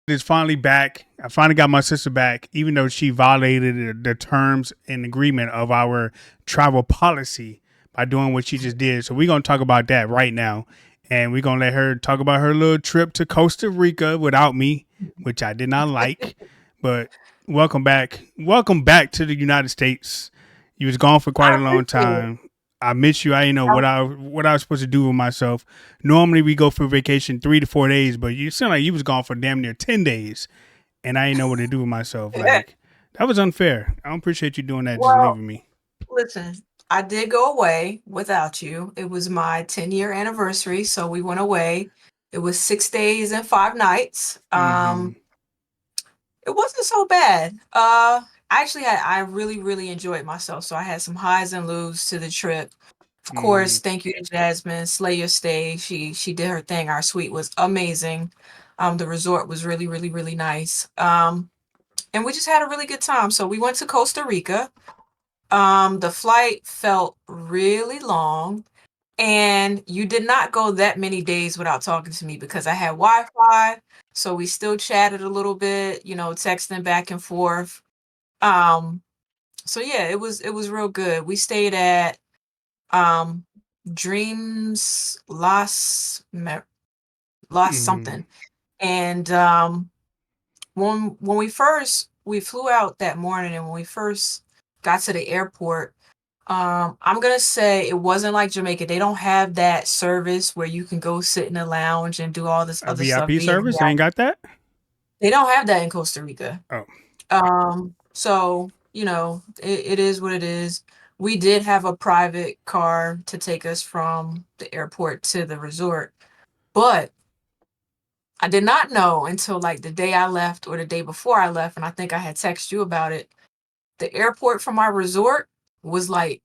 is finally back. I finally got my sister back, even though she violated the terms and agreement of our travel policy by doing what she just did. So we're gonna talk about that right now, and we're gonna let her talk about her little trip to Costa Rica without me, which I did not like. But welcome back to the United States. You was gone for quite I a long appreciate it. time. I miss you. I didn't know I what I was supposed to do with myself. Normally we go for vacation 3 to 4 days, but you sound like you was gone for damn near 10 days, and I didn't know what to do with myself. Like that was unfair. I don't appreciate you doing that. Just well, leaving me. listen, I did go away without you. It was my 10-year anniversary, so we went away. It was 6 days and 5 nights. Mm-hmm. It wasn't so bad. Actually, I really, really enjoyed myself, so I had some highs and lows to the trip. Of Mm-hmm. course, thank you to Jasmine, Slay Your Stay. She did her thing. Our suite was amazing. The resort was really, really, really nice. And we just had a really good time. So we went to Costa Rica. The flight felt really long, and you did not go that many days without talking to me because I had Wi-Fi. So we still chatted a little bit, texting back and forth. Um, so yeah, it was real good. We stayed at um Dreams Lost Mm-hmm. something. And when we flew out that morning, and when we first got to the airport, I'm gonna say it wasn't like Jamaica. They don't have that service where you can go sit in the lounge and do all this A other stuff VIP via the service? They ain't app. got that. They don't have that in Costa Rica. Oh, So, it is what it is. We did have a private car to take us from the airport to the resort, but I did not know until like the day I left or the day before I left, and I think I had texted you about it. The airport from our resort was like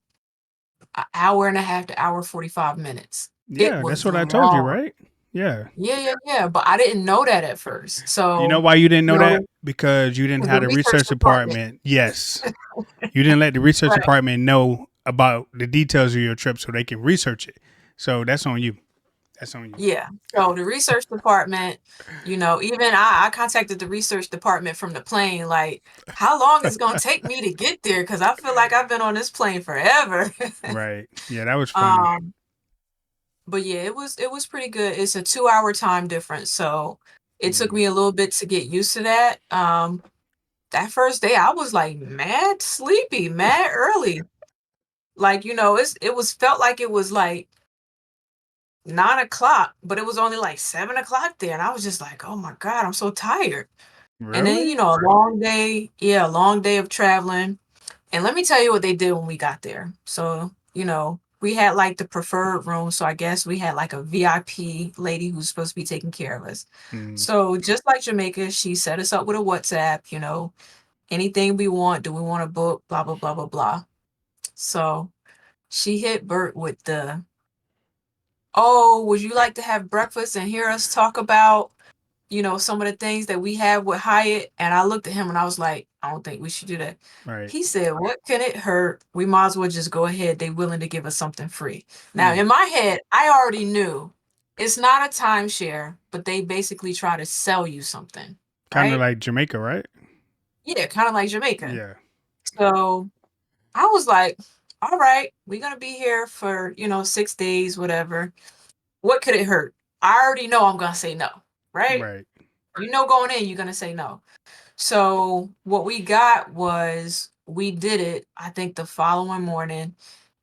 an hour and a half to hour 45 minutes. It yeah, that's was what I told you, long. right? Yeah. Yeah, yeah, yeah. But I didn't know that at first. You know So, why you didn't you know know, that? Because you didn't the have a research research department. department. Yes. You didn't let the research Right. department know about the details of your trip so they can research it. So that's on you. That's on you. Yeah. So the research department, even I contacted the research department from the plane, like, how long is it gonna take me to get there? Because I feel like I've been on this plane forever. Right. Yeah, that was funny. um, but yeah, it was pretty good. It's a 2-hour time difference, so it took Mm. me a little bit to get used to that. That first day I was like mad sleepy, mad early. Like, it was felt like it was like 9 o'clock, but it was only like 7 o'clock there. And I was just like, oh my God, I'm so tired. And then, Really? a long day, yeah, a long day of traveling. And let me tell you what they did when we got there. So, we had like the preferred room. So I guess we had like a VIP lady who's supposed to be taking care of us. Mm. So just like Jamaica, she set us up with a WhatsApp, anything we want, do we want to book, blah, blah, blah, blah, blah. So she hit Bert with the, oh, would you like to have breakfast and hear us talk about, some of the things that we have with Hyatt? And I looked at him and I was like, I don't think we should do that. Right. He said, what can it hurt? We might as well just go ahead. They willing to give us something free. Now, Mm. in my head, I already knew it's not a timeshare, but they basically try to sell you something, Kind of right? like Jamaica, right? Yeah, kind of like Jamaica. Yeah. So I was like, all right, we're gonna be here for, 6 days, whatever. What could it hurt? I already know I'm gonna say no, right? Right. Going in, you're gonna say no. So what we got was we did it, I think the following morning,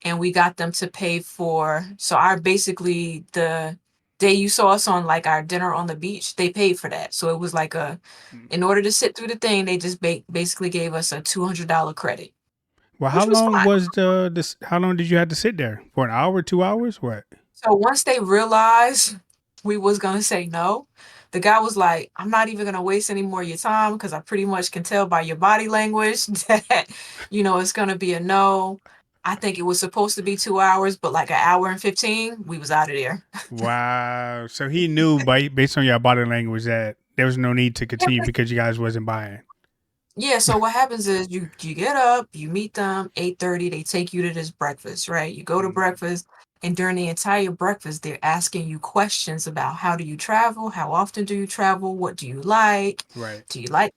and we got them to pay for, so our basically the day you saw us on like our dinner on the beach, they paid for that. So it was like Mm. in order to sit through the thing, they just basically gave us a $200 credit, Well, how which was long fine. was the this? How long did you have to sit there for? An hour, 2 hours? What? So once they realized we was gonna say no, the guy was like, "I'm not even gonna waste any more of your time because I pretty much can tell by your body language that it's gonna be a no." I think it was supposed to be 2 hours, but like an hour and 15, we was out of there. Wow. So he knew based on your body language that there was no need to Yeah, continue because you guys wasn't buying. yeah, so what happens is you get up, you meet them 8:30, they take you to this breakfast, right? You go to Mm. breakfast. And during the entire breakfast, they're asking you questions about how do you travel, how often do you travel, what do you like, Right. do you like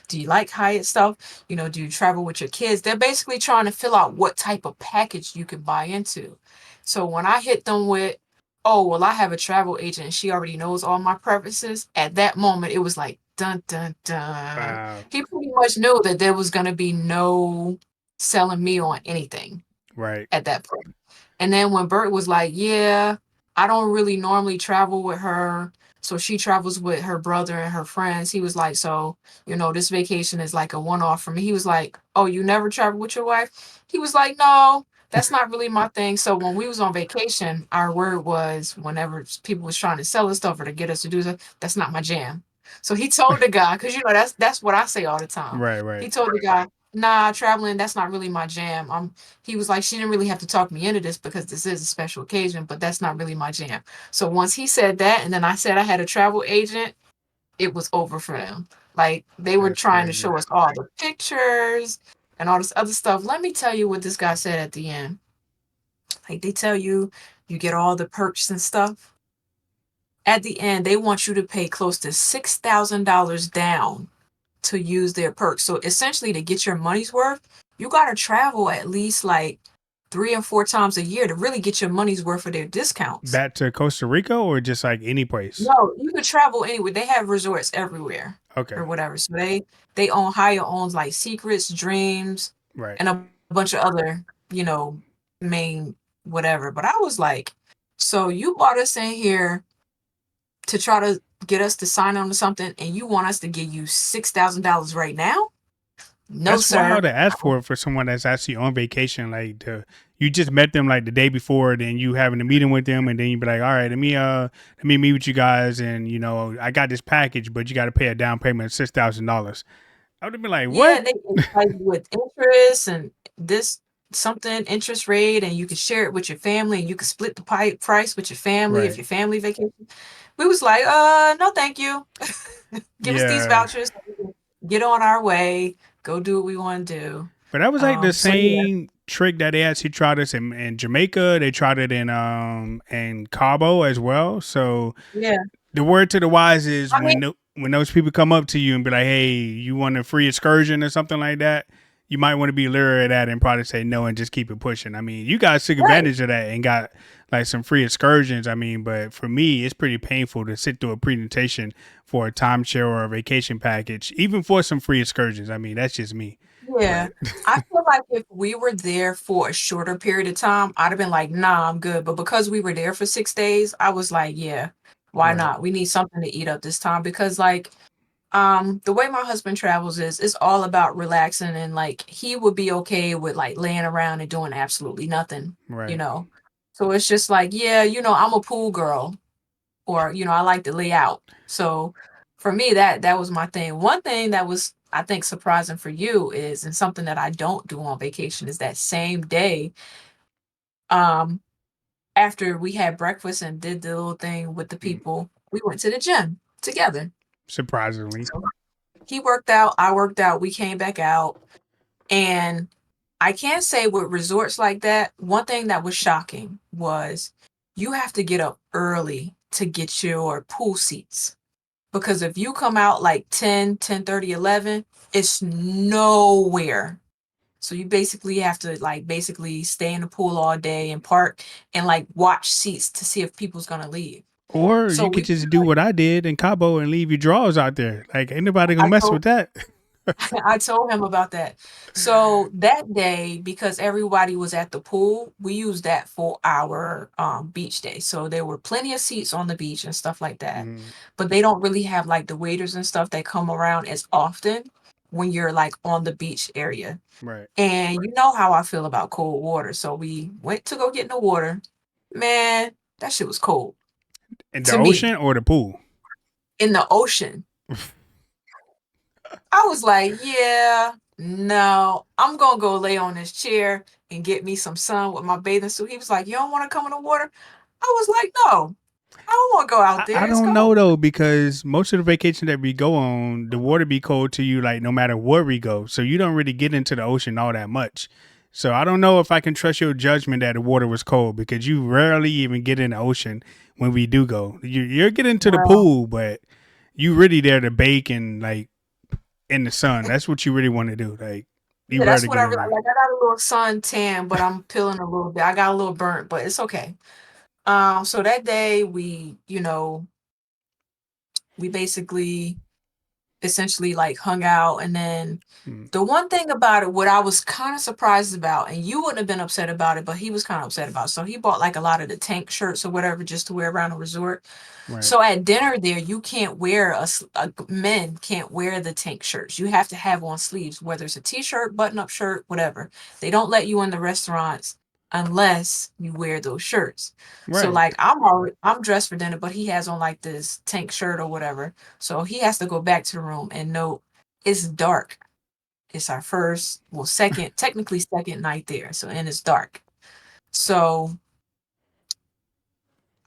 do you like Hyatt stuff, do you travel with your kids? They're basically trying to fill out what type of package you can buy into. So when I hit them with, oh well, I have a travel agent and she already knows all my preferences, at that moment it was like dun dun dun. Wow. He pretty much knew that there was going to be no selling me on anything Right. at that point. And then when Bert was like, yeah, I don't really normally travel with her. So she travels with her brother and her friends. He was like, so, this vacation is like a one off for me. He was like, oh, you never travel with your wife? He was like, no, that's not really my thing. So when we was on vacation, our word was whenever people was trying to sell us stuff or to get us to do stuff, that's not my jam. So he told the guy, because that's what I say all the time. Right. He Right. told the guy, nah, traveling, that's not really my jam. He was like, she didn't really have to talk me into this because this is a special occasion, but that's not really my jam. So once he said that, and then I said I had a travel agent, it was over for them. Like they were That's trying to crazy. show us all the pictures and all this other stuff. Let me tell you what this guy said at the end. Like they tell you, you get all the perks and stuff. At the end, they want you to pay close to $6,000 down to use their perks. So essentially, to get your money's worth, you got to travel at least like 3 or 4 times a year to really get your money's worth of their discounts. Back to Costa Rica or just like any place? No, you could travel anywhere. They have resorts everywhere Okay. or whatever. So they own Hyatt owns like Secrets, Dreams, Right. and a bunch of other main whatever. But I was like, so you brought us in here to try to get us to sign on to something, and you want us to give you $6,000 right now? No, That's wild sir. to ask for someone that's actually on vacation. Like you just met them like the day before, then you having a meeting with them, and then you be like, all right, let me meet with you guys, and I got this package, but you got to pay a down payment of $6,000. I would have been like, Yeah, what? they like with interest and this something interest rate, and you can share it with your family, and you can split the price with your family if Right. your family vacation. We was like, no, thank you. Give us these Yeah. vouchers so we can get on our way, go do what we want to do. But that was like the So yeah, same trick that they actually tried us in Jamaica. They tried it in Cabo as well. So yeah. the word to the wise is I mean, when those people come up to you and be like, "Hey, you want a free excursion or something like that," you might want to be leery of that and probably say no and just keep it pushing. I mean, you guys took right. advantage of that and got like some free excursions. I mean, but for me, it's pretty painful to sit through a presentation for a timeshare or a vacation package, even for some free excursions. I mean, that's just me. Yeah. But I feel like if we were there for a shorter period of time, I'd have been like, nah, I'm good. But because we were there for 6 days, I was like, yeah, why right, not? We need something to eat up this time because like the way my husband travels is it's all about relaxing and like he would be okay with like laying around and doing absolutely nothing, you right. know. So it's just like, yeah, I'm a pool girl or I like to lay out. So for me that was my thing. One thing that was I think surprising for you is and something that I don't do on vacation is that same day um after we had breakfast and did the little thing with the Mm, people, we went to the gym together. surprisingly. So he worked out, I worked out, we came back out. And I can't say with resorts like that, one thing that was shocking was you have to get up early to get your pool seats. Because if you come out like 10, 10:30, 11, it's nowhere. So you basically have to like basically stay in the pool all day and park and like watch seats to see if people's gonna leave. Or So you we could just do what I did in Cabo and leave your drawers out there. Like ain't nobody gonna I mess told with that. I told him about that. So that day, because everybody was at the pool, we used that for our beach day. So there were plenty of seats on the beach and stuff like that. Mm, But they don't really have like the waiters and stuff that come around as often when you're like on the beach area. right. And you know how I feel about cold water. So we went to go get in the water. Man, that shit was cold In the to me ocean or the pool? in the ocean. I was like, yeah, no, I'm gonna go lay on this chair and get me some sun with my bathing suit. He was like, you don't want to come in the water? I was like, no, I don't want to go out I there. It's don't know cold. though because most of the vacation that we go on, the water be cold to you like no matter where we go. So you don't really get into the ocean all that much. So I don't know if I can trust your judgment that the water was cold because you rarely even get in the ocean when we do go. You're getting to the Well, pool, but you really there to bake and like in the sun. That's what you really want to do. Like you yeah, rarely that's what get I in really there. like. I got a little sun tan, but I'm peeling a little bit. I got a little burnt, but it's okay. So that day we basically essentially like hung out, and then Hmm. the one thing about it, what I was kind of surprised about, and you wouldn't have been upset about it, but he was kind of upset about it. So he bought like a lot of the tank shirts or whatever just to wear around the resort. Right. So at dinner there, you can't wear men can't wear the tank shirts. You have to have on sleeves, whether it's a t-shirt, button-up shirt, whatever. They don't let you in the restaurants unless you wear those shirts. So Right. like I'm dressed for dinner, but he has on like this tank shirt or whatever. So he has to go back to the room and note it's dark. It's our first, well, second, technically second night there. So and it's dark. So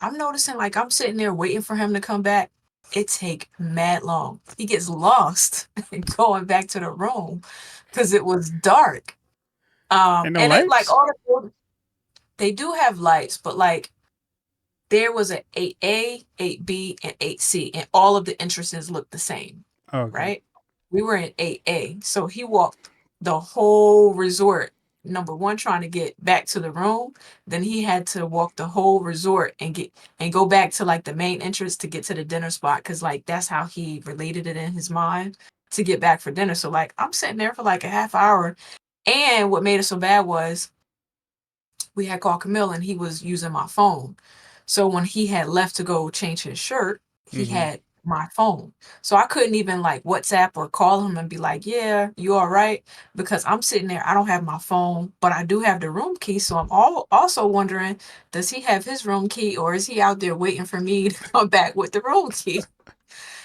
I'm noticing like I'm sitting there waiting for him to come back. It take mad long. He gets lost and going back to the room because it was dark. And no And it like lights. all the buildings, they do have lights, but like there was a 8A, 8B, and 8C, and all of the entrances looked the same, Okay. right? We were in 8A. So he walked the whole resort, number one, trying to get back to the room. Then he had to walk the whole resort and go back to like the main entrance to get to the dinner spot. Cause like that's how he related it in his mind to get back for dinner. So like I'm sitting there for like a half hour. And what made it so bad was we had called Camille and he was using my phone. So when he had left to go change his shirt, he Mm-hmm. had my phone. So I couldn't even like WhatsApp or call him and be like, yeah, you all right? Because I'm sitting there, I don't have my phone, but I do have the room key. So I'm also wondering, does he have his room key or is he out there waiting for me to come back with the room key?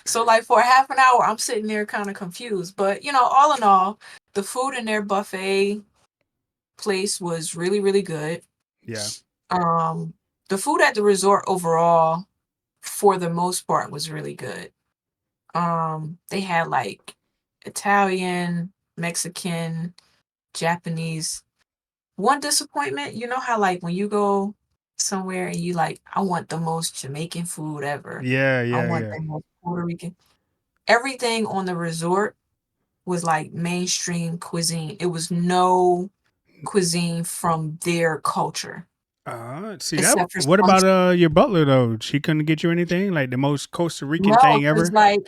So like for a half an hour, I'm sitting there kind of confused. But all in all, the food in their buffet place was really, really good. Yeah. Um, the food at the resort overall, for the most part, was really good. They had like Italian, Mexican, Japanese. One disappointment, you know how like when you go somewhere and you like, I want the most Jamaican food ever. Yeah. I Yeah. want Yeah. the most Puerto Rican. Everything on the resort was like mainstream cuisine. It was no cuisine from their culture, See that. except for What some. about your butler though? She couldn't get you anything like the most Costa Rican No, thing because ever. like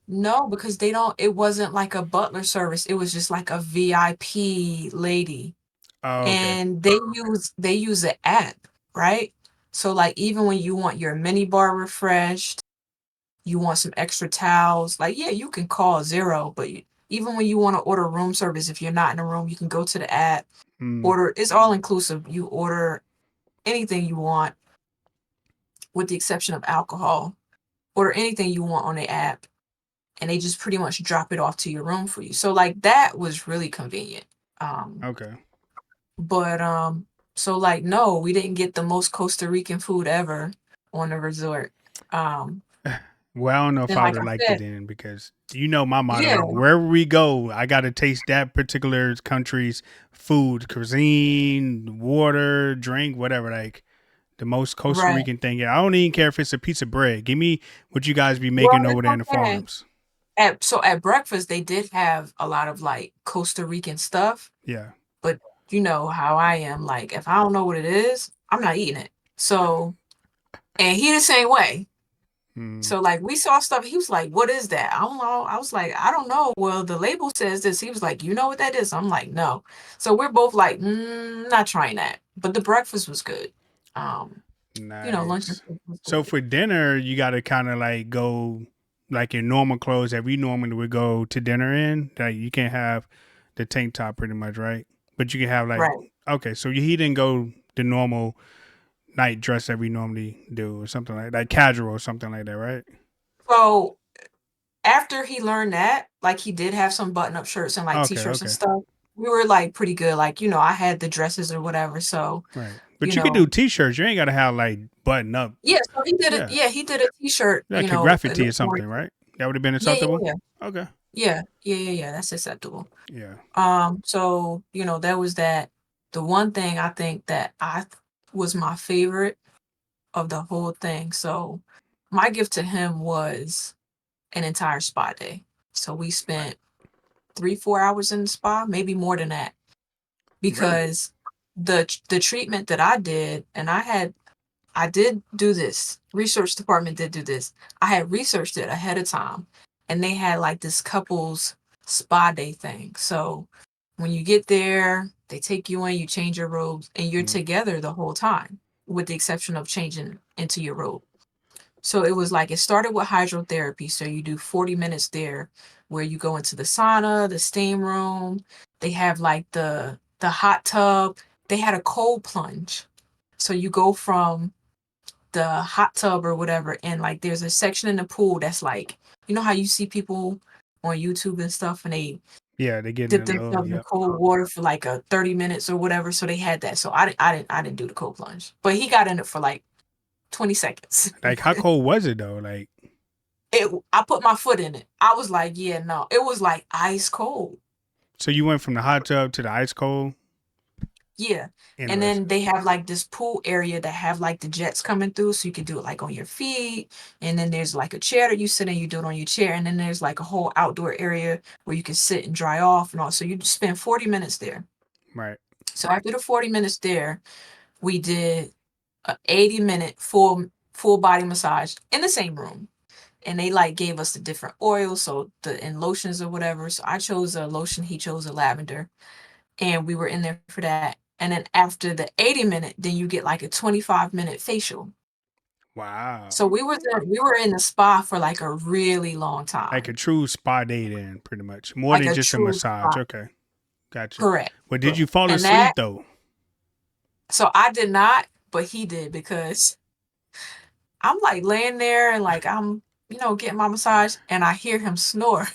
no, because they don't it wasn't like a butler service. It was just like a VIP lady. Oh, okay. And they use an app, right? So like even when you want your mini bar refreshed, you want some extra towels, like yeah, you can call zero, but even when you want to order room service, if you're not in a room, you can go to the app, Mm, order, it's all inclusive. You order anything you want with the exception of alcohol. Order anything you want on the app and they just pretty much drop it off to your room for you. So like that was really convenient. Um, okay. but so like no, we didn't get the most Costa Rican food ever on the resort. Um, Well, I don't know if and I would like have I liked it said, then because you know my yeah, motto: wherever we go, I got to taste that particular country's food, cuisine, water, drink, whatever. Like the most Costa right. Rican thing. Yeah, I don't even care if it's a piece of bread. Give me what you guys be Well, making over it's there in the okay. farms. At breakfast they did have a lot of like Costa Rican stuff, Yeah. but you know how I am. Like if I don't know what it is, I'm not eating it. So and he the same way. Mm, So like we saw stuff. He was like, "What is that?" I don't know. I was like, "I don't know." Well, the label says this. He was like, "You know what that is?" I'm like, "No." So we're both like, not trying that. But the breakfast was good. Um, lunch and nice. stuff was So good. for dinner, you got to kind of like go like in normal clothes that we normally would go to dinner in. Like you can't have the tank top pretty much, right? But you can have like Right. okay, so he didn't go the normal night dress that we normally do or something like casual or something like that, right? So after he learned that, like he did have some button-up shirts and like Okay, t-shirts and okay, stuff. We were like pretty good. Like I had the dresses or whatever. So right. you But you could do know, t-shirts. You ain't got to have like button up. yeah. So he did it. Yeah, Yeah, he did a t-shirt. like a graffiti The or something, right? That would have been Yeah, yeah, acceptable. yeah. Okay. Yeah, yeah, yeah, yeah, that's acceptable. Yeah. So, there was that. The one thing I think that was my favorite of the whole thing. So, my gift to him was an entire spa day. So we Right. spent 3, 4 hours in the spa, maybe more than that, Really. because the treatment that I did, and I did do this. Research department did do this. I had researched it ahead of time, and they had like this couples spa day thing. So when you get there, they take you in, you change your robes, and you're Mm. together the whole time, with the exception of changing into your robe. So it was like it started with hydrotherapy. So you do 40 minutes there where you go into the sauna, the steam room. They have like the hot tub. They had a cold plunge. So you go from the hot tub or whatever, and like there's a section in the pool that's like, how you see people on YouTube and stuff, and they Yeah, they get dip in a little. themselves in the Yep. cold water for like a 30 minutes or whatever. So they had that. So I didn't do the cold plunge. But he got in it for like 20 seconds. Like, how cold was it though? Like, I put my foot in it. I was like, yeah, no. It was like ice cold. so you went from the hot tub to the ice cold. Yeah. And then Interesting. they have like this pool area that have like the jets coming through, so you can do it like on your feet. And then there's like a chair that you sit in, you do it on your chair. And then there's like a whole outdoor area where you can sit and dry off and all. So you spend 40 minutes there. Right. So after the 40 minutes there, we did a 80-minute full body massage in the same room. And they like gave us the different oils, so and lotions or whatever. So I chose a lotion, he chose a lavender, and we were in there for that. And then after the 80-minute, then you get like a 25-minute facial. Wow. So we were in the spa for like a really long Like a time, true spa day, then, pretty much more like than a just a true massage. spa. Okay, gotcha. Correct. But did you Correct. fall And that, asleep though? so I did not, but he did because I'm like laying there and like I'm, getting my massage and I hear him snore.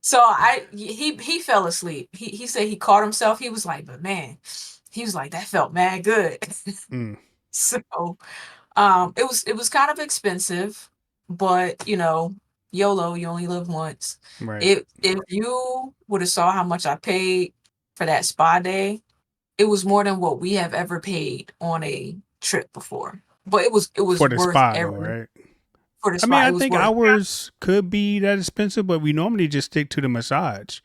So he fell asleep. He said he caught himself. He was like, but man, he was like, that felt mad good. Mm, So it was kind of expensive, but YOLO, you only live once. right. If you would have saw how much I paid for that spa day, it was more than what we have ever paid on a trip before. But it was For the worth spa though, every right? for the I mean, spa. I It was think worth. ours could be that expensive, but we normally just stick to the massage.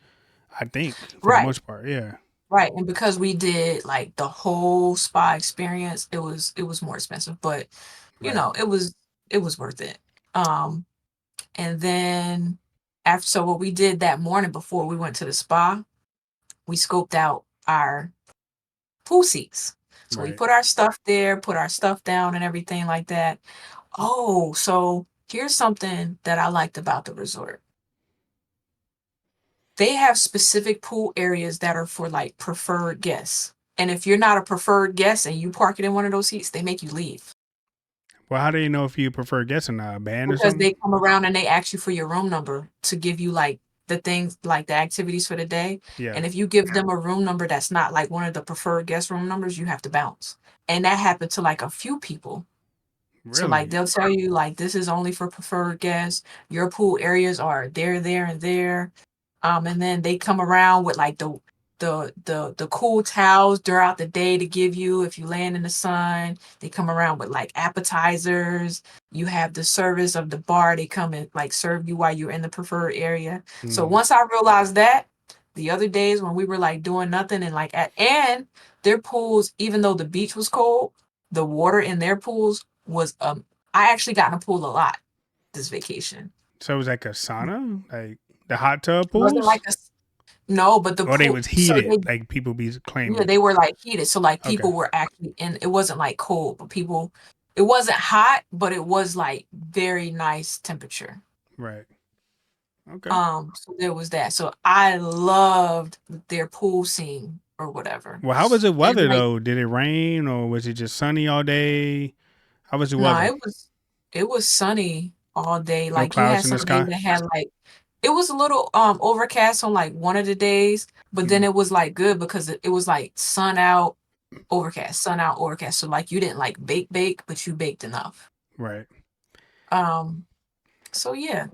I think for the Right. most part, yeah. Right, and because we did like the whole spa experience, it was more expensive, but Right. it was worth it. Um, and then so what we did that morning before we went to the spa, we scoped out our pool seats. So we Right. put our stuff there, put our stuff down and everything like that. Oh, so here's something that I liked about the resort. They have specific pool areas that are for like preferred guests. And if you're not a preferred guest and you park it in one of those seats, they make you leave Well, how do you know if you prefer guessing a band or because something? they come around and they ask you for your room number to give you like the things like the activities for the day. Yeah. And if you give them a room number that's not like one of the preferred guest room numbers, you have to bounce. And that happened to like a few people. So like Really? they'll tell you like this is only for preferred guests. Your pool areas are there, and there. And then they come around with like the cool towels throughout the day to give you if you land in the sun. They come around with like appetizers. You have the service of the bar. They come and like serve you while you're in the preferred area. So Mm. once I realized that, the other days when we were like doing nothing and like and their pools, even though the beach was cold, the water in their pools was I actually got in a pool a lot this vacation. So it was like a sauna, like the hot tub It wasn't like pools, a no, but the or they pool, was so heated, they like people be yeah, claiming. they were like heated. So like Okay. people were actually in it wasn't like cold, but people it wasn't hot, but it was like very nice temperature. Right. Okay. So there was that. So I loved their pool scene or whatever. Well, how was the And weather like though? Did it rain or was it just sunny all day? How was the no, weather? it was sunny all day. No Like you clouds had in the some days sky. that had like it was a little overcast on like one of the days, but then Mm, it was like good because it was like sun out, overcast. So like you didn't like bake, but you baked enough. right. Um, so yeah,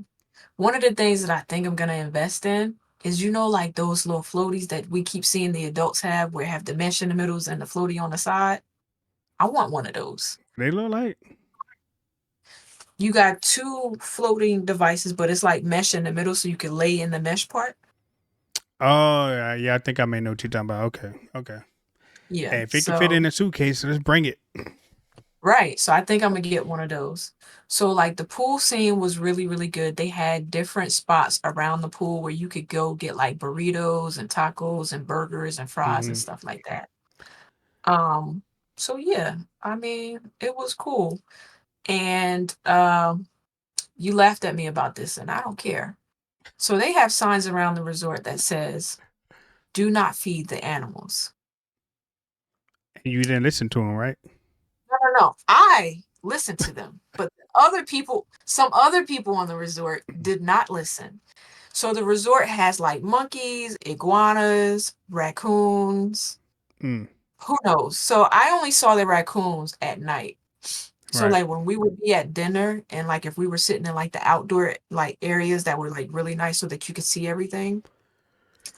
one of the things that I think I'm gonna invest in is like those little floaties that we keep seeing the adults have where have the mesh in the middles and the floaty on the side. I want one of those. They look like. You got two floating devices, but it's like mesh in the middle, so you can lay in the mesh part. Oh yeah, yeah. I think I may know what you're talking about. Okay, okay. Yeah. Hey, if it can fit So in a suitcase, let's bring it. right. So I think I'm gonna get one of those. So like the pool scene was really, really good. They had different spots around the pool where you could go get like burritos and tacos and burgers and fries and Hmm. stuff like that. Um, so yeah, I mean, it was cool. And you laughed at me about this, and I don't care. So they have signs around the resort that says, "Do not feed the animals." You didn't listen to him, right? No, no, no. I listened to them, but some other people on the resort did not listen. So the resort has like monkeys, iguanas, raccoons, Mm, who knows? So I only saw the raccoons at night. So right. like when we would be at dinner and like if we were sitting in like the outdoor like areas that were like really nice so that you could see everything,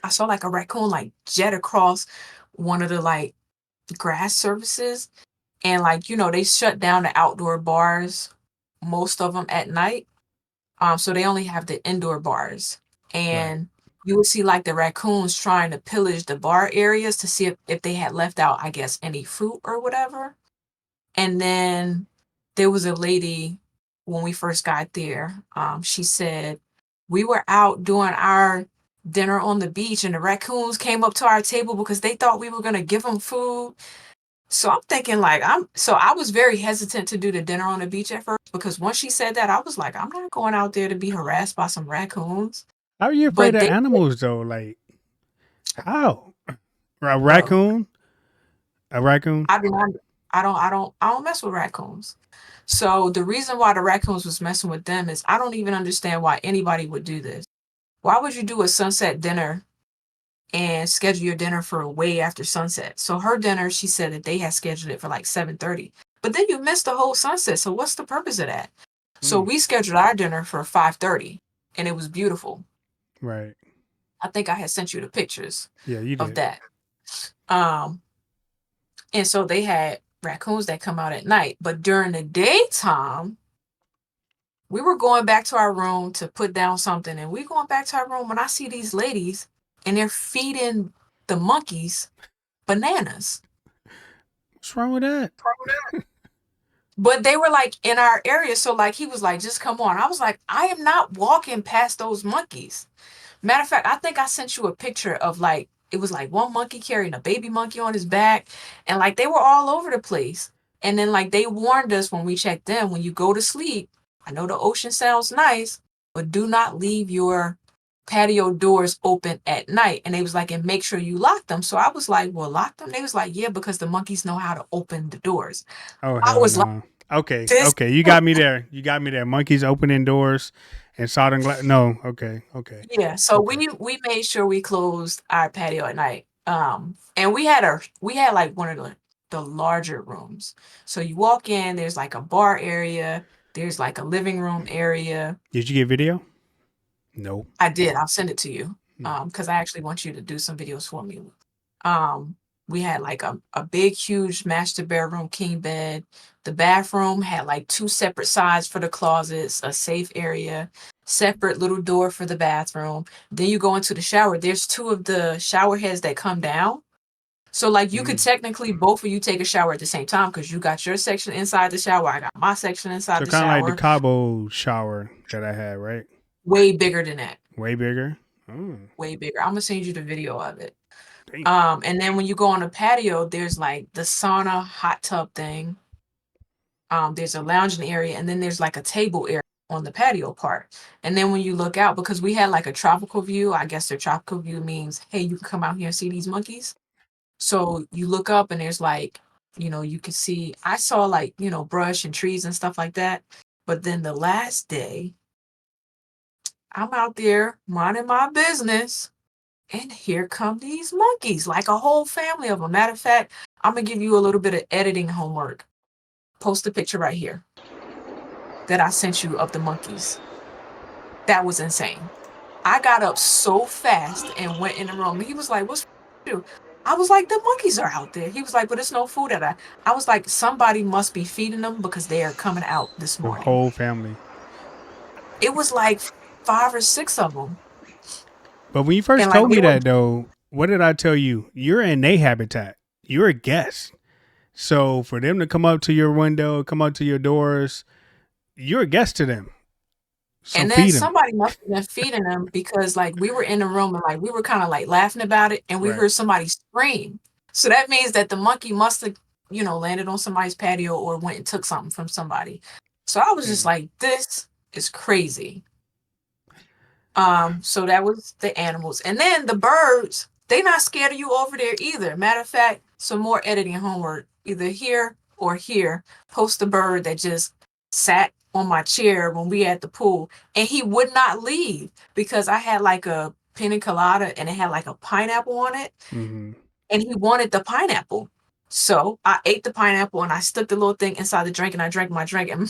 I saw like a raccoon like jet across one of the like grass surfaces and like they shut down the outdoor bars, most of them at night. So they only have the indoor bars. Right. And you would see like the raccoons trying to pillage the bar areas to see if they had left out, I guess, any fruit or whatever. And then there was a lady when we first got there. She said, we were out doing our dinner on the beach and the raccoons came up to our table because they thought we were going to give them food. So I'm thinking like I was very hesitant to do the dinner on the beach at first because once she said that, I was like, I'm not going out there to be harassed by some raccoons. How are you afraid But of they animals though? Like how? A bro, raccoon? A raccoon? I do not I don't mess with raccoons. So the reason why the raccoons was messing with them is I don't even understand why anybody would do this. Why would you do a sunset dinner and schedule your dinner for way after sunset? So her dinner, she said that they had scheduled it for like 7:30. But then you missed the whole sunset. So what's the purpose of that? So Mm, we scheduled our dinner for 5:30 and it was beautiful. right. I think I had sent you the pictures Yeah, you of did. that. Um, and so they had raccoons that come out at night, but during the daytime, we were going back to our room to put down something, and we going back to our room when I see these ladies and they're feeding the monkeys bananas. What's wrong with that? But they were like in our area, so like he was like, just come on. I was like, I am not walking past those monkeys. Matter of fact, I think I sent you a picture of like it was like one monkey carrying a baby monkey on his back, and like they were all over the place. And then like they warned us when we checked in, when you go to sleep, I know the ocean sounds nice, but do not leave your patio doors open at night. And they was like, and make sure you lock them. So I was like, well, lock them. They was like, yeah, because the monkeys know how to open the doors. Oh I hell was like, no. Okay, this. okay. You got me there. You got me there. Monkeys opening doors and soldering glass. No. Okay. Okay. Yeah, so Okay. we made sure we closed our patio at night. And we had like one of the larger rooms. So you walk in, there's like a bar area, there's like a living room area. Did you get video? No. I did, I'll send it to you. Mm. Because I actually want you to do some videos for me. Um, we had like a big, huge master bedroom king bed. The bathroom had like two separate sides for the closets, a safe area, separate little door for the bathroom. Then you go into the shower. There's two of the shower heads that come down. So like you could Mm. technically both of you take a shower at the same time because you got your section inside the shower. I got my section inside So the kind of like the shower. Cabo shower that I had, right? Way bigger than that. Way bigger. Oh, Way bigger. I'm gonna send you the video of it. damn. And then when you go on the patio, there's like the sauna hot tub thing. There's a lounging area, and then there's like a table area on the patio part. And then when you look out, because we had like a tropical view, I guess the tropical view means, hey, you can come out here and see these monkeys. So you look up and there's like, you can see, I saw like, brush and trees and stuff like that. But then the last day, I'm out there minding my business. And here come these monkeys, like a whole family of them. Matter of fact, I'm gonna give you a little bit of editing homework. Post a picture right here. that I sent you of the monkeys. That was insane. I got up so fast and went in the room. He was like, "What's you?" I was like, "The monkeys are out there." He was like, "But it's no food at that." I was like, "Somebody must be feeding them because they are coming out this The morning." whole family. It was like 5 or 6 of them, But when you and first like told they me were, that though, what did I tell you? You're in their habitat. You're a guest. So for them to come up to your window, come up to your doors, you're a guest to them. So and then feed them. somebody must have been feeding them because like we were in the room and like we were kind of like laughing about it, and we Right. heard somebody scream. So that means that the monkey must have, landed on somebody's patio or went and took something from somebody. So I was just Mm. like, this is crazy. So that was the animals. And then the birds, they not scared of you over there either. Matter of fact, some more editing homework, either here or here. Post a bird that just sat on my chair when we at the pool. And he would not leave because I had like a pina colada and it had like a pineapple on it. Mm-hmm. And he wanted the pineapple. So I ate the pineapple and I stuck the little thing inside the drink and I drank my drink. And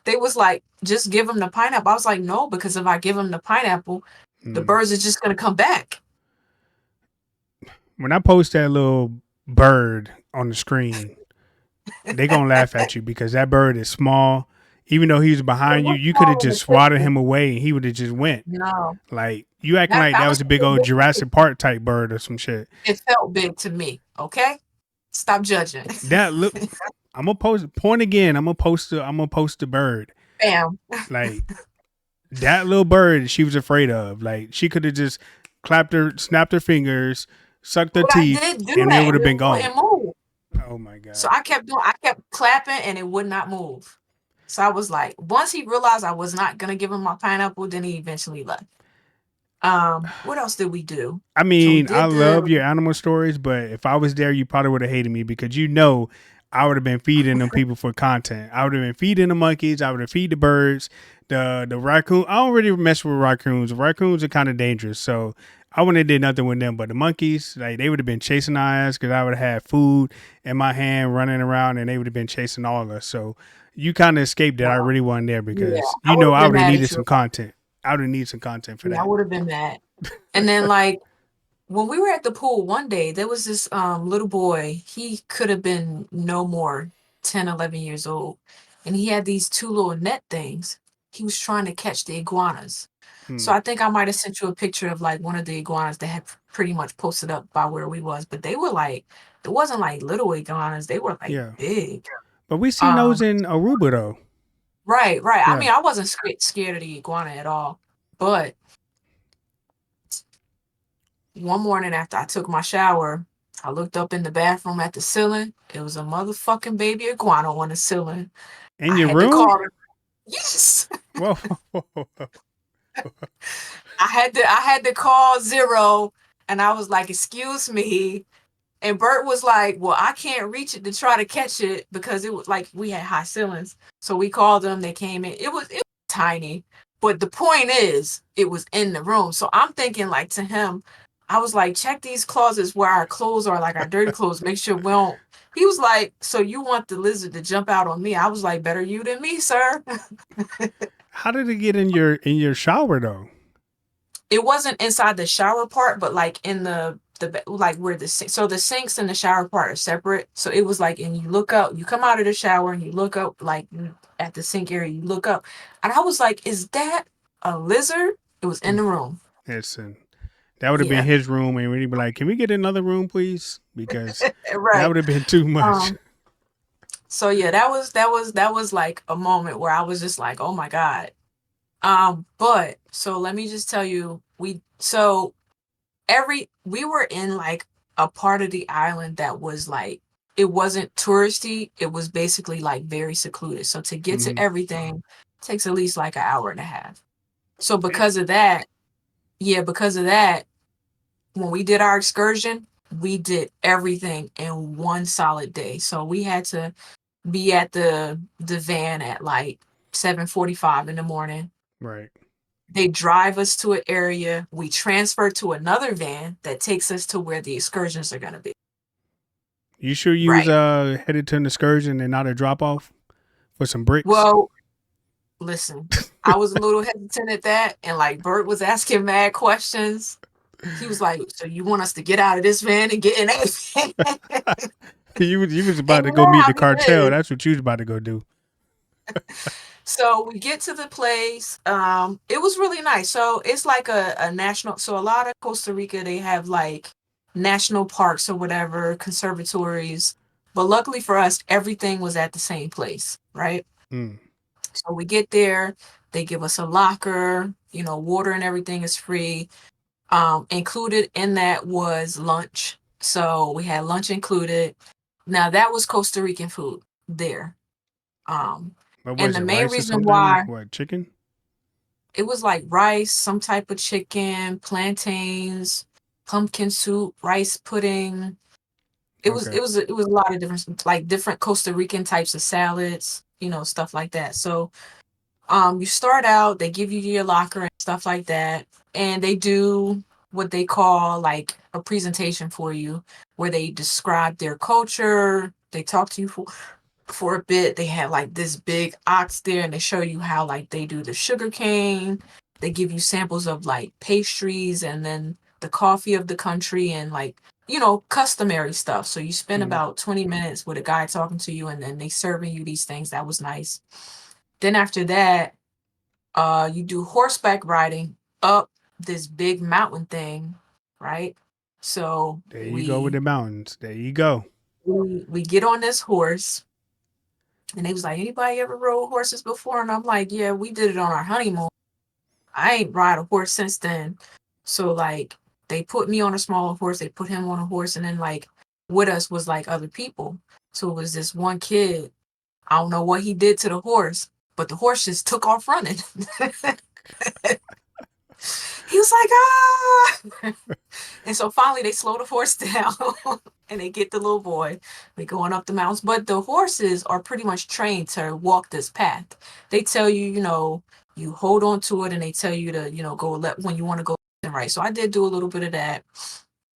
they was like, just give him the pineapple. I was like, no, because if I give him the pineapple, the Mm. birds are just gonna come back. When I post that little bird on the screen, they gonna laugh at you because that bird is small. Even though he was It behind you, was you could have small in the just swatted picture. him away and he would have just went. No. Like you acting Matter of like fact, that I'm gonna was a show big you a old big Jurassic picture. Park type bird or some shit. It felt big to me. Okay? Stop judging. That look, I'm gonna post point again. I'm gonna post the bird. Bam. Like that little bird she was afraid of. Like she could have just snapped her fingers, sucked her But I teeth, did do and it that would and have it been gone. wouldn't move. Oh my So god. I kept clapping and it would not move. So I was like, once he realized I was not gonna give him my pineapple, then he eventually left. What else did we do? I So we mean, I did love the your animal stories, but if I was there, you probably would have hated me because I would have been feeding them people for content. I would have been feeding the monkeys. I would have feed the birds, the raccoon. I don't really mess with raccoons. Raccoons are kind of dangerous, so I wouldn't have did nothing with them. But the monkeys, like they would have been chasing our ass because I would have had food in my hand, running around, and they would have been chasing all of us. So you kind of escaped that. I wow. really wasn't there Yeah, because I would have I been would have mad needed at you some if I content. I would have needed some content for yeah, I that. would have been mad. And then like when we were at the pool one day, there was this little boy. He could have been no more 10, 11 years old. And he had these two little net things. He was trying to catch the iguanas. So Hmm. I think I might have sent you a picture of like one of the iguanas that had pretty much posted up by where we was, but they were like, it wasn't like little iguanas, they were like Yeah. big. But we seen those Um, in Aruba though. right, right. I Yeah. mean, I wasn't scared of the iguana at all, but one morning after I took my shower, I looked up in the bathroom at the ceiling. It was a motherfucking baby iguana on the ceiling. In I your had to room? call her. Yes. Whoa. I had to call Zero and I was like, "Excuse me." And Bert was like, "Well, I can't reach it to try to catch it because it was like we had high ceilings." So we called them, they came in. It was tiny. But the point is, it was in the room. So I'm thinking like to him, I was like, check these closets where our clothes are, like our dirty clothes, make sure we don't. He was like, so you want the lizard to jump out on me? I was like, better you than me, sir. How did it get in your shower though? It wasn't inside the shower part, but like in the like where the sink. So the sinks and the shower part are separate. So it was like, and you look up, you come out of the shower and you look up, like at the sink area, you look up, and I was like, is that a lizard? It was in the room. Listen, that would have been Yeah, his room, and we'd be like, "Can we get another room, please?" Because that right. would have been too much. Um. So yeah, that was like a moment where I was just like, oh my god. But so let me just tell you, we were in like a part of the island that was like it wasn't touristy, it was basically like very secluded. So to get to Mm-hmm. everything takes at least like an hour and a half. So Damn. because of that, yeah, because of that, when we did our excursion, we did everything in one solid day. So we had to be at the van at like 7:45 in the morning. Right. They drive us to an area. We transfer to another van that takes us to where the excursions are going to be. You sure you was Right. headed to an excursion and not a drop off for some bricks? Well, Listen, I was a little hesitant at that, and like Bert was asking mad questions. He was like, "So you want us to get out of this van and get in that van?" You was And about to you go know meet how the he cartel. is. That's what you was about to go do. So we get to the place. It was really nice. So it's like a national. So a lot of Costa Rica, they have like national parks or whatever, conservatories. But luckily for us, everything was at the same place, right? Mm. So we get there, they give us a locker, water and everything is free. Included in that was lunch. So we had lunch included. Now that was Costa Rican food there. Um, What and was the it? main Rice or reason something? why What, chicken? it was like rice, some type of chicken, plantains, pumpkin soup, rice pudding. It was Okay. it was it was a lot of different like different Costa Rican types of salads, stuff like that. So you start out, they give you your locker and stuff like that, and they do what they call like a presentation for you where they describe their culture, they talk to you for a bit. They have like this big ox there and they show you how like they do the sugar cane. They give you samples of like pastries and then the coffee of the country and like customary stuff. So you spend Mm. about 20 minutes with a guy talking to you and then they serving you these things. That was nice. Then after that, you do horseback riding up this big mountain thing, right? So There you go with we the mountains. There you go. we get on this horse. And they was like, anybody ever rode horses before? And I'm like, yeah, we did it on our honeymoon. I ain't ride a horse since then. So like they put me on a smaller horse, they put him on a horse, and then like with us was like other people. So it was this one kid. I don't know what he did to the horse, but the horse just took off running. He was like, ah. And so finally they slow the horse down and they get the little boy. We going up the mountains. But the horses are pretty much trained to walk this path. They tell you, you hold on to it and they tell you to, go left when you want to go left and right. So I did do a little bit of that.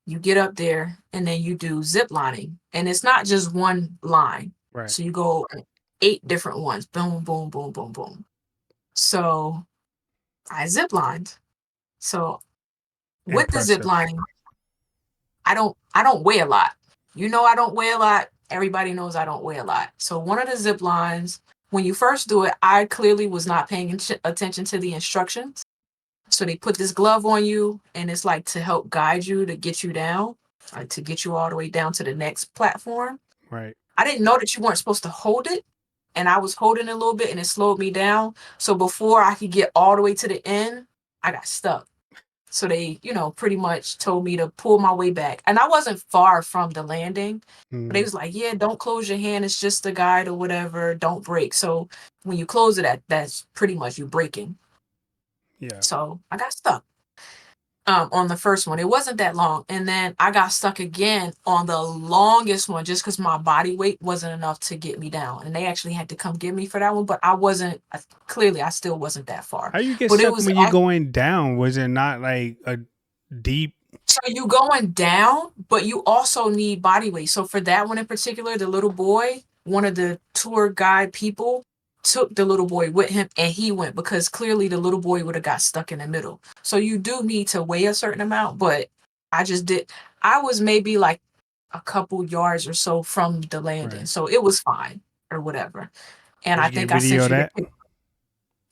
You get up there and then you do zip lining. And it's not just one line. Right. So you go 8 different ones. Boom, boom, boom, boom, boom. So I zip lined. So with the zip Impressive. lining, I don't weigh a lot. I don't weigh a lot. Everybody knows I don't weigh a lot. So one of the zip lines, when you first do it, I clearly was not paying attention to the instructions. So they put this glove on you and it's like to help guide you to get you down, like to get you all the way down to the next platform. Right. I didn't know that you weren't supposed to hold it. And I was holding it a little bit and it slowed me down. So before I could get all the way to the end, I got stuck. So they, pretty much told me to pull my way back. And I wasn't far from the landing, but they Mm. was like, yeah, don't close your hand. It's just a guide or whatever. Don't break. So when you close it, that's pretty much you breaking. Yeah. So I got stuck on the first one. It wasn't that long. And then I got stuck again on the longest one just because my body weight wasn't enough to get me down. And they actually had to come get me for that one. But clearly, I still wasn't that far. How you get But it stuck was when you going down? Was it not like a deep? So you going down, but you also need body weight. So for that one in particular, the little boy, one of the tour guide people took the little boy with him and he went because clearly the little boy would have got stuck in the middle. So you do need to weigh a certain amount, but I just did I was maybe like a couple yards or so from the landing. Right. So it was fine or whatever. And Did I you get think I video sent of you the that?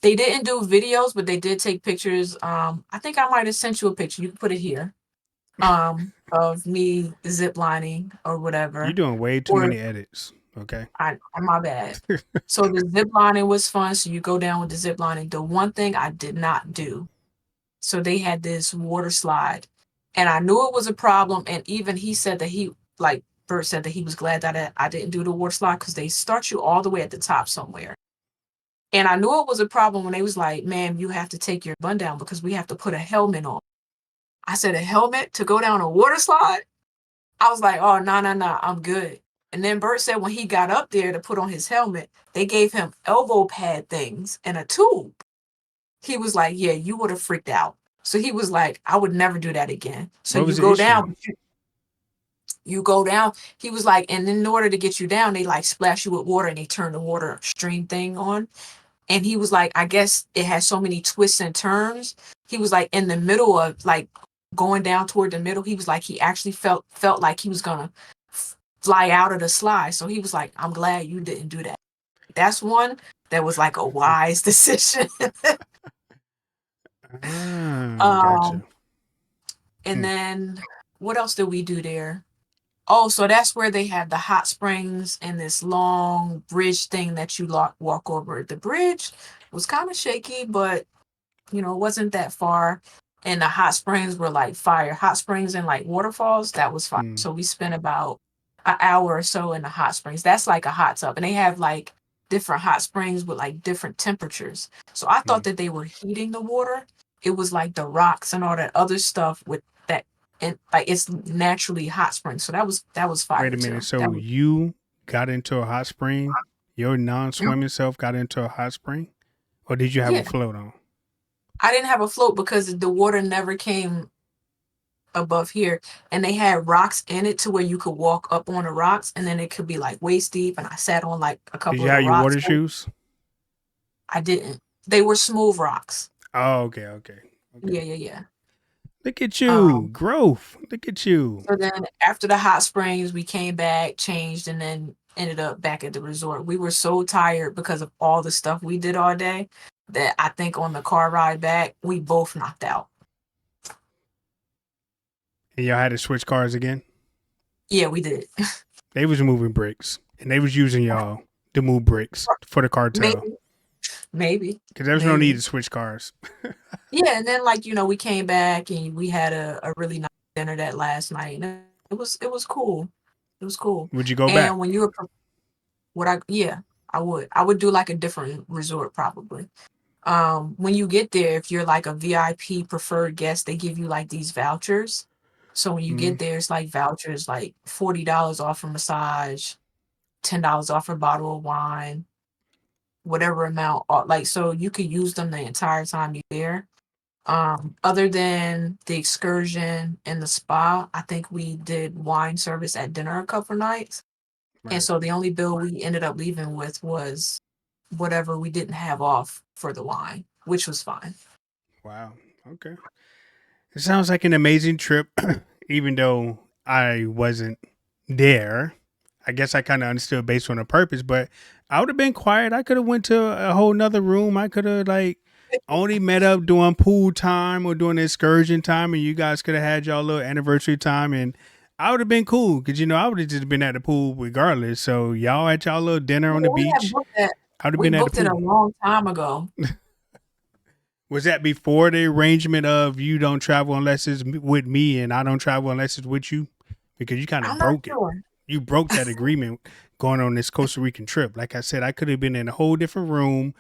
they didn't do videos, but they did take pictures. I think I might have sent you a picture. You can put it here of me ziplining or You're whatever. doing way too Or many edits. Okay. my bad. So the ziplining was fun. So you go down with the ziplining. The one thing I did not do. So they had this water slide, and I knew it was a problem. And even he said that like Bert said that he was glad that I didn't do the water slide because they start you all the way at the top somewhere. And I knew it was a problem when they was like, "Ma'am, you have to take your bun down because we have to put a helmet on." I said, "A helmet to go down a water slide?" I was like, oh, no, no, no, I'm good. And then Bert said when he got up there to put on his helmet, they gave him elbow pad things and a tube. He was like, yeah, you would have freaked out. So he was like, I would never do that again. So What you was the go issue? down, you go down. He was like, and in order to get you down, they like splash you with water and they turn the water stream thing on. and he was like, I guess it had so many twists and turns. He was like in the middle of like going down toward the middle. He was like he actually felt like he was gonna fly out of the slide. So he was like, I'm glad you didn't do that. That's one that was like a wise decision. Ah, gotcha. um, and Hmm. then what else did we do there? Oh, so that's where they have the hot springs and this long bridge thing that you walk over. The bridge was kind of shaky, but it wasn't that far. And the hot springs were like fire. Hot springs and like waterfalls, that was fire. Hmm. So we spent about an hour or so in the hot springs. That's like a hot tub. And they have like different hot springs with like different temperatures. So I thought Hmm. that they were heating the water. It was like the rocks and all that other stuff with that, and like it's naturally hot springs. So that was Wait a fire minute. too. That So was you got into a hot spring? Your Mhm. non-swimming self got into a hot spring, or did you have a Yeah. float on? I didn't have a float because the water never came above here, and they had rocks in it to where you could walk up on the rocks, and then it could be like waist deep, and I sat on like a Did couple you of the have your rocks. water shoes? I didn't. They were smooth rocks. Oh, okay, okay, okay. Yeah, yeah, yeah. Look at um you, growth. Look at you. so then after the hot springs we came back, changed, and then ended up back at the resort. We were so tired because of all the stuff we did all day that I think on the car ride back we both knocked out. And y'all had to switch cars again. Yeah, we did. They was moving bricks, and they was using y'all to move bricks for the cartel. maybe maybe Cause there was no need maybe to switch cars. Yeah, and then like, we came back and we had a really nice dinner that last night. And it was cool. It was cool. Would you go back? And when you were what I yeah, I would. I would do like a different resort probably. When you get there, if you're like a VIP preferred guest, they give you like these vouchers. So when you Mm-hmm. get there, it's like vouchers like $40 off a massage, $10 off a bottle of wine, whatever amount, like so you could use them the entire time you're there. Other than the excursion and the spa, I think we did wine service at dinner a couple nights. And Right. so the only bill we ended up leaving with was whatever we didn't have off for the wine, which was fine. Wow. Okay. It sounds like an amazing trip, even though I wasn't there. I guess I kind of understood based on the purpose, but I would have been quiet. I could have went to a whole nother room. I could have like only met up during pool time or during excursion time, and you guys could have had y'all little anniversary time, and I would have been cool because I would have just been at the pool regardless. So y'all at y'all little dinner on the Well, we had beach. booked that. I would have We been at the booked it a pool. long time ago. Was that before the arrangement of you don't travel unless it's with me and I don't travel unless it's with you? Because you kind I'm of not broke it. sure. You broke that agreement going on this Costa Rican trip. Like I said, I could have been in a whole different room,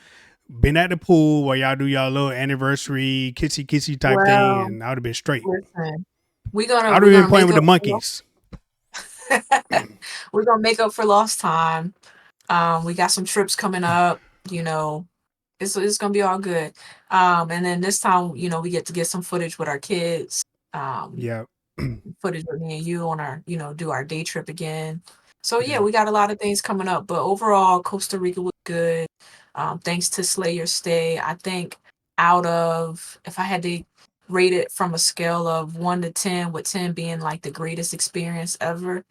been at the pool while y'all do y'all little anniversary kissy kissy type thing, Well, and I would have been straight. listen, we're gonna I would we're have been gonna playing make with the up monkeys. we're gonna make up for lost time. We got some trips coming up, it's gonna be all good. And then this time, we get to get some footage with our kids. Um, Yeah. Footage with me and you on our, do our day trip again. So yeah, Yeah. we got a lot of things coming up, but overall, Costa Rica was good. Thanks to Slay Your Stay, I think out of if I had to rate it from a scale of 1 to 10, with 10 being like the greatest experience ever,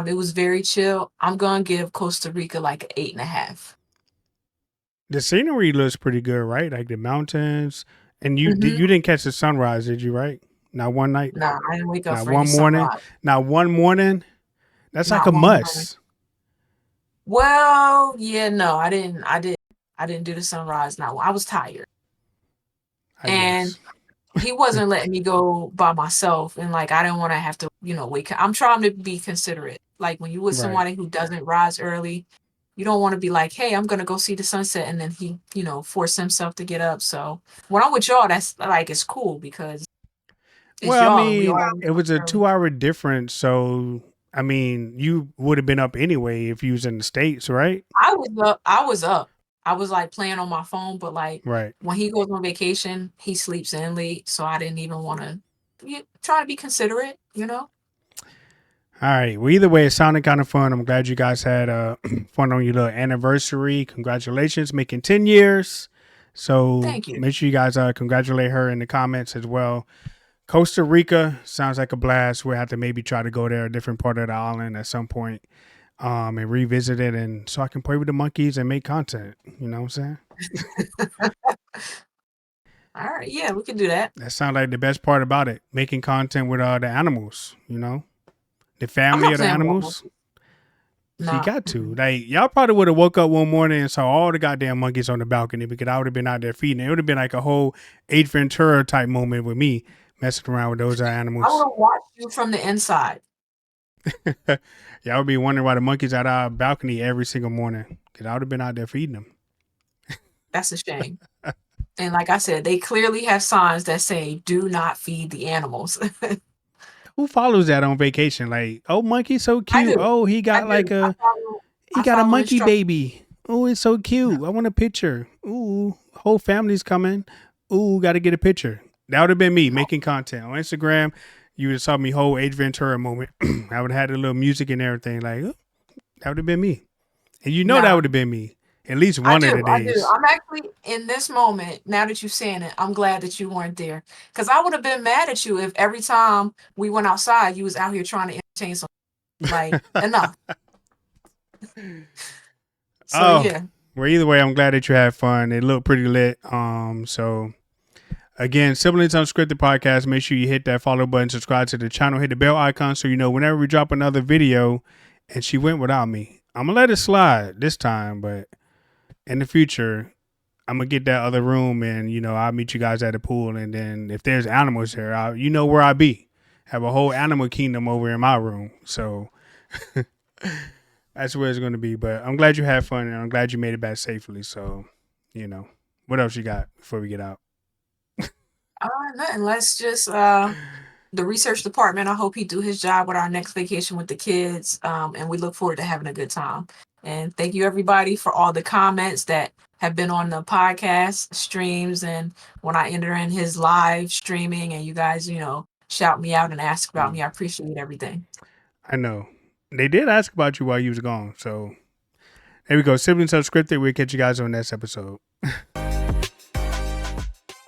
it was very chill. I'm gonna give Costa Rica like an 8.5. The scenery looks pretty good, right? Like the mountains. And Mm-hmm. you didn't catch the sunrise, did you? Right? Not one night, Nah, I didn't wake up not for any one morning, sunrise. not one morning. That's like Not a one morning. must. Well, yeah, no, I didn't do the sunrise. Now I was tired, I and guess. he wasn't letting me go by myself, and like I didn't want to have to, wake up. I'm trying to be considerate. Like when you with Right. somebody who doesn't rise early, you don't want to be like, "Hey, I'm gonna go see the sunset," and then he, force himself to get up. So when I'm with y'all, that's like it's cool because it's Well, I y'all, and we mean, all wake it up was a early. 2 hour difference. So, I mean, you would have been up anyway if you was in the States, right? I was up. I was up. I was like playing on my phone, but like Right. when he goes on vacation, he sleeps in late, so I didn't even want to try to be considerate. All right. Well, either way, it sounded kind of fun. I'm glad you guys had fun on your little anniversary. Congratulations, making 10 years. So Thank you. make sure you guys congratulate her in the comments as well. Costa Rica sounds like a blast. We'll have to maybe try to go there, a different part of the island at some point, and revisit it, and so I can play with the monkeys and make content. You know what I'm saying? All right, yeah, we can do that. That sounds like the best part about it, making content with the animals. You know, the I'm family not of the playing with animals. monkeys. You Nah. got to. Like, y'all probably would have woke up one morning and saw all the goddamn monkeys on the balcony because I would have been out there feeding. It would have been like a whole Ace Ventura type moment with me messing around with those I would animals. have watched you from the inside. Y'all would be wondering why the monkeys at our balcony every single morning because I would have been out there feeding them. That's a shame. And like I said, they clearly have signs that say, "Do not feed the animals." Who follows that on vacation? Like, oh, monkey so I cute. do. Oh, he I got like do. a he I got a follow monkey instructions. baby. Oh, it's so cute. I want a picture. Ooh, whole family's coming. Ooh, got to get a picture. That would have been me making content on Instagram. You would have saw me whole Age Ventura moment. I would have had a little music and everything. Like, "Ooh, that would have been me. And you know that No, would have been me at least one of the I do. days. I'm actually in this moment, now that you're saying it, I'm glad that you weren't there. Because I would have been mad at you if every time we went outside, you was out here trying to entertain some like enough. So Oh, yeah. well, either way, I'm glad that you had fun. It looked pretty lit. So again, Siblings Unscripted Podcast. Make sure you hit that follow button, subscribe to the channel, hit the bell icon so you know whenever we drop another video. And she went without me. I'm gonna let it slide this time, but in the future, I'm gonna get that other room, and I'll meet you guys at the pool. And then if there's animals there, you know where I be. Have a whole animal kingdom over in my room. So that's where it's gonna be. But I'm glad you had fun, and I'm glad you made it back safely. So, you know, what else you got before we get out? Nothing. Let's just the research department. I hope he do his job with our next vacation with the kids. And we look forward to having a good time. And thank you everybody for all the comments that have been on the podcast streams and when I enter in his live streaming and you guys, shout me out and ask about Mm, me. I appreciate everything. I know they did ask about you while you was gone. So there we go. Siblings Unscripted. We'll catch you guys on the next episode.